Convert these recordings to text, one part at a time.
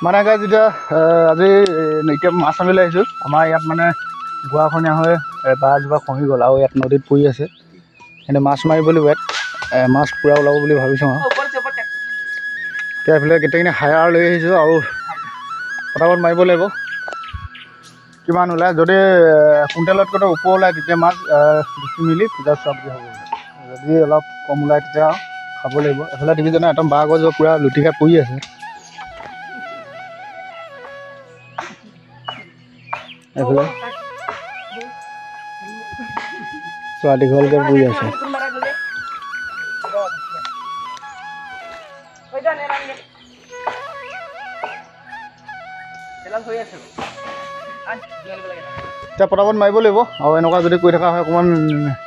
মানে গাইজ এতিয়া আজি এতিয়া মাছ আনিবলৈ আহিছোঁ। আমাৰ ইয়াত মানে গুৱাখনীয়া হৈ বাঁহজোপা খহি গ'ল আৰু ইয়াত নদীত পৰি আছে। কিন্তু মাছ মাৰিবলৈ ইয়াত মাছ পূৰা ওলাব বুলি ভাবিছোঁ আৰু এতিয়া এইফালে গোটেইখিনি হায়াৰ লৈ আহিছোঁ আৰু পটাপট মাৰিব লাগিব। কিমান ওলায়, যদি কুইণ্টেলতকৈ ওপৰ ওলায় তেতিয়া মাছ বিকি মেলি পূজা চব্জি হ'ব। যদি অলপ কম ওলায় তেতিয়া খাব লাগিব। এইফালে দেখিছেনে একদম বাঁহ গছ পূৰা লুটি খাই পৰি আছে। এইফালে চোৱা দীঘলকৈ পৰি আছে। এতিয়া পটাপট মাৰিব লাগিব আৰু এনেকুৱা যদি কৰি থকা হয় অকণমান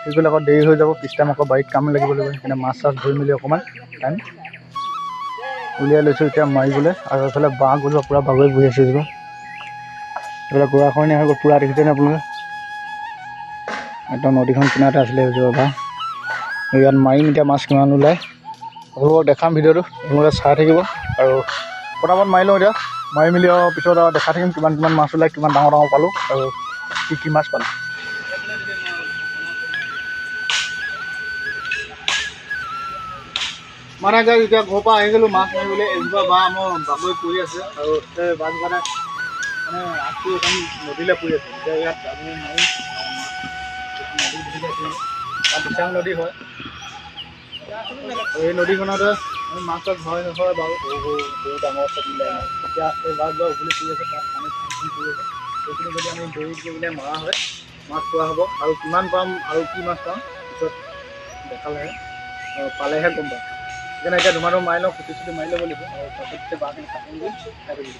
সেইবিলাক আকৌ দেৰি হৈ যাব। পিছ টাইম আকৌ বাৰীত কাম লাগিব লাগিব। সেইকাৰণে মাছ চাছ ধৰি মেলি অকণমান টাইম উলিয়াই লৈছোঁ এতিয়া মাৰিবলৈ। আৰু এইফালে বাঁহ গছজোপা পূৰা বাগৰি বহি আছে। এইফালে গৰাখনীয়া হৈ গ'ল পূৰা, দেখিছেনে আপোনালোকে? একদম নদীখন কিনাৰতে আছিলে সেইজোপা বাঁহ। ইয়াত মাৰিম এতিয়া মাছ কিমান ওলায় আপোনালোকক দেখাম ভিডিঅ'টো, আপোনালোকে চাই থাকিব। আৰু পটাপট মাৰি লওঁ এতিয়া, মাৰি মেলি আৰু পিছত আৰু দেখাই থাকিম কিমান কিমান মাছ ওলায়, কিমান ডাঙৰ ডাঙৰ পালোঁ আৰু কি মাছ পালোঁ। মানে গাইজ এতিয়া ঘৰৰ পৰা আহি গ'লোঁ মাছ মাৰিবলৈ। এজোপা বাঁহ মোৰ বাগৰি পৰি আছে আৰু সেই বাঁহজোপা মানে আগটো এখন নদীলৈ পৰি আছে। এতিয়া ইয়াত আমি মাৰিম তাত বিশাল নদী হয়। এই নদীখনতে আমি মাছ চাছ হয় নহয় বাৰু, সৰু ডাঙৰ চব মিলাই নাই। এতিয়া এই বাঁহজোপা উঘলি পৰি আছে, তাত পানী পৰি আছে। সেইখিনি যদি আমি দৌৰি গৈ পেলাই মৰা হয় মাছ পোৱা হ'ব। আৰু কিমান পাম আৰু কি মাছ পাম পিছত দেখালেহে পালেহে গম পাম। সেইকাৰণে এতিয়া ধুমাধুম মাৰি লওঁ, খুটি চুটি মাৰি ল'ব লাগিব। আৰু তাৰপিছত বাঁহখিনি কাটি মেলি খাই থাকিব।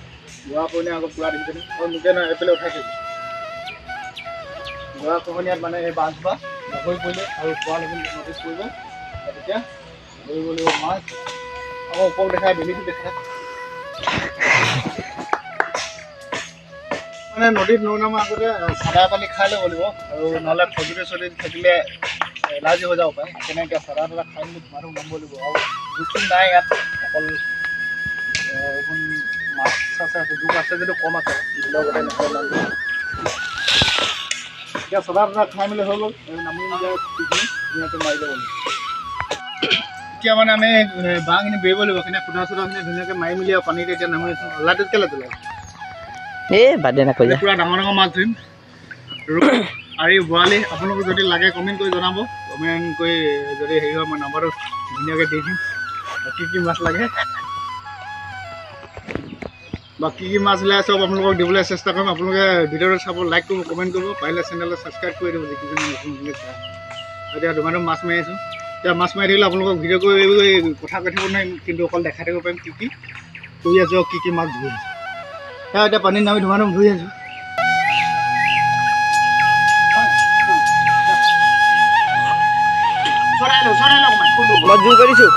গোৱা খহনীয়া আগত পূৰা দেখিছেনে আৰু লোকে নহয় এইফালে উঠাই থাকিব। গোৱা খহনীয়াত মানে এই বাঁহজোপা বাগৰি পৰিলে আৰু পোৱা লগে নদীত পৰিব। তেতিয়া ধৰিব লাগিব মাছ। আকৌ ওপৰত দেখাই বেলিটো দেখায় মানে নদীত নৌনামাৰ আগতে চাদা পানী খাই ল'ব লাগিব। আৰু নহ'লে খজুলি চজুলি থাকিলে এলাৰ্জি হৈ যাব পাৰে। সেইকাৰণে এতিয়া চাদা তাদা খাই মেলি ধুমাধুম নামিব লাগিব। আৰু জোখটো নাই ইয়াত, অকল এইখন মাছ চাছ আছে, জোখ আছে যদিও কম আছে। গোটেই নহয় এতিয়া চাদা তাদা খাই মেলি হৈ গ'ল, নামি এতিয়া খুটিখিনি ধুনীয়াকৈ মাৰি ল'ব লাগিব। এতিয়া মানে আমি বাঁহখিনি বেৰিব লাগিব। সেইখিনি খুটা চুটাখিনি ধুনীয়াকৈ মাৰি মেলি আৰু পানীতে এতিয়া নামি আছোঁ। লাইটত কেলৈ জ্বলাই বাদ দে নকৰিলে পূৰা ডাঙৰ ডাঙৰ মাছ ধৰিম। আৰু বৰালি আপোনালোকক যদি লাগে কমেণ্ট কৰি জনাব। কমেণ্ট কৰি যদি হেৰি হয় মই নাম্বাৰটো ধুনীয়াকৈ দি দিম। কি মাছ লাগে বা কি মাছ ওলাই চব আপোনালোকক দিবলৈ চেষ্টা কৰিম। আপোনালোকে ভিডিঅ'টো চাব, লাইক কৰিব, কমেণ্ট কৰিব, পাৰিলে চেনেলটো ছাবস্ক্ৰাইব কৰি দিব যিকেইজনে নতুন নতুনকৈ চায়। এতিয়া ধুমাধুম মাছ মাৰি আছোঁ। এতিয়া মাছ মাৰি থাকিলে আপোনালোকক ভিডিঅ' কৰি কথা কৈ থাকিব নোৱাৰিম, কিন্তু অকল দেখাই থাকিব পাৰিম কি কৰি আছোঁ আৰু কি মাছ ধৰি আছোঁ। এতিয়া পানীত নামি ধুমাধুম ধুই আছোঁ। মই জোৰ কৰিছোঁ।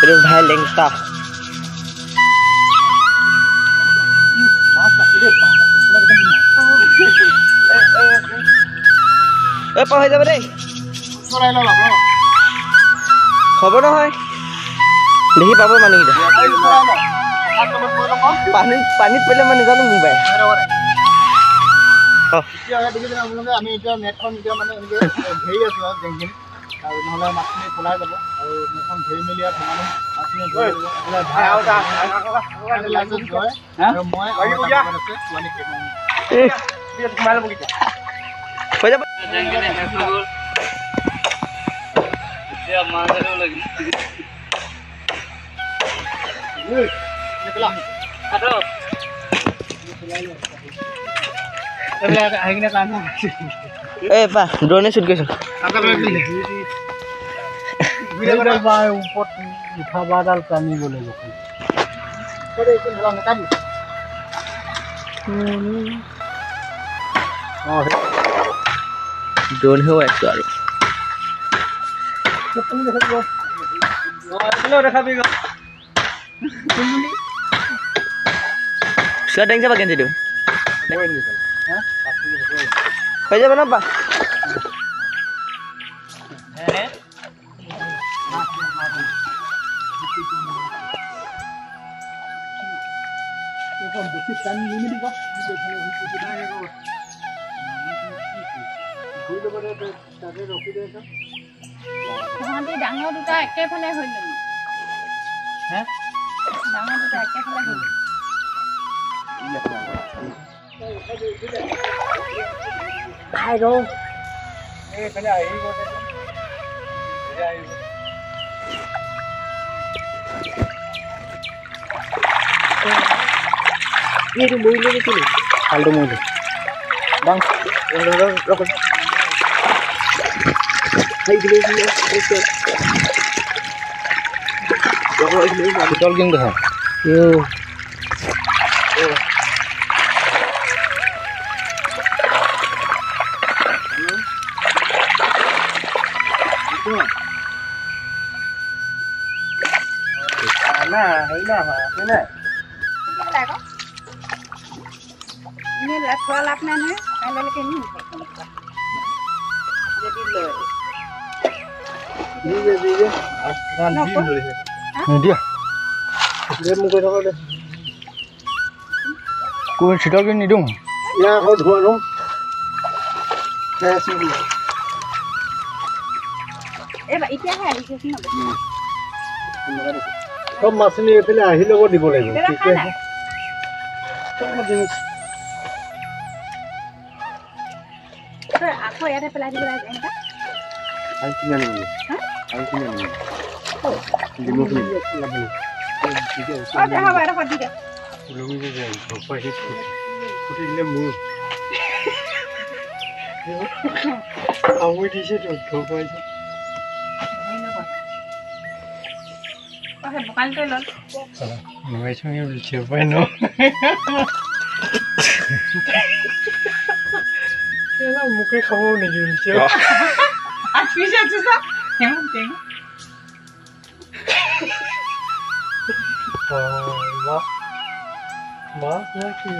এইটো ভাই লেংটা পাহৰি যাব দেই। খবৰ নহয় দেখি পাব মানুহকেইটা। পানীত পৰিলে মই নাজানো মোবাইল। আমি এতিয়া নেটখন এতিয়া মানে এনেকৈ ঘেৰি আছোঁ আৰু জেংখিনি, আৰু নহ'লে মাছখিনি পলাই যাব। আৰু নেটখন ঘেৰি মেলি আৰু ধুমাধুম মাছখিনি মই ড্ৰোনে শ্বুট কৰিছোঁ। ওপৰত উঠা বাঁহডাল টানিব লাগিব। ড্ৰোন হেও একটো আৰু দেখাবি চোৱা টেংক যাবা কেঞ্চিটো হৈ যাব ন পা তহঁতি ডাঙৰ দুটা একেফালে হৈ গ'লি ডাঙৰ দুটা একেফালে হৈ গ'লি খাই ৰওঁ এইটো মৰিলে নেকি খালটো মৰিলে বাং পিতল কিন্তু দেখা এনেই থোৱা লাভ নাই নহয় কাইলৈলৈকে এনেই নিদিয়া কোন চিতল কিন্তু নিদিওঁ ইয়াৰ আকৌ ধোৱা ন এইবাৰ এতিয়াহে আহিছেচোন চব মাছখিনি এইফালে আহি ল'ব দিব লাগিব দাদা খাই নাই তই আকৌ ইয়াতে পেলাই দিব লাগে এনেকুৱা দে হ'ব এডোখৰ দি দে ফুটিলে মোৰ দিছে পাইছে বোকালিতে ল'ল নোৱাৰিছোঁ উলিয়াব পাই ন মোকে খাব নেকি উলিয়াব মাছ নাই কি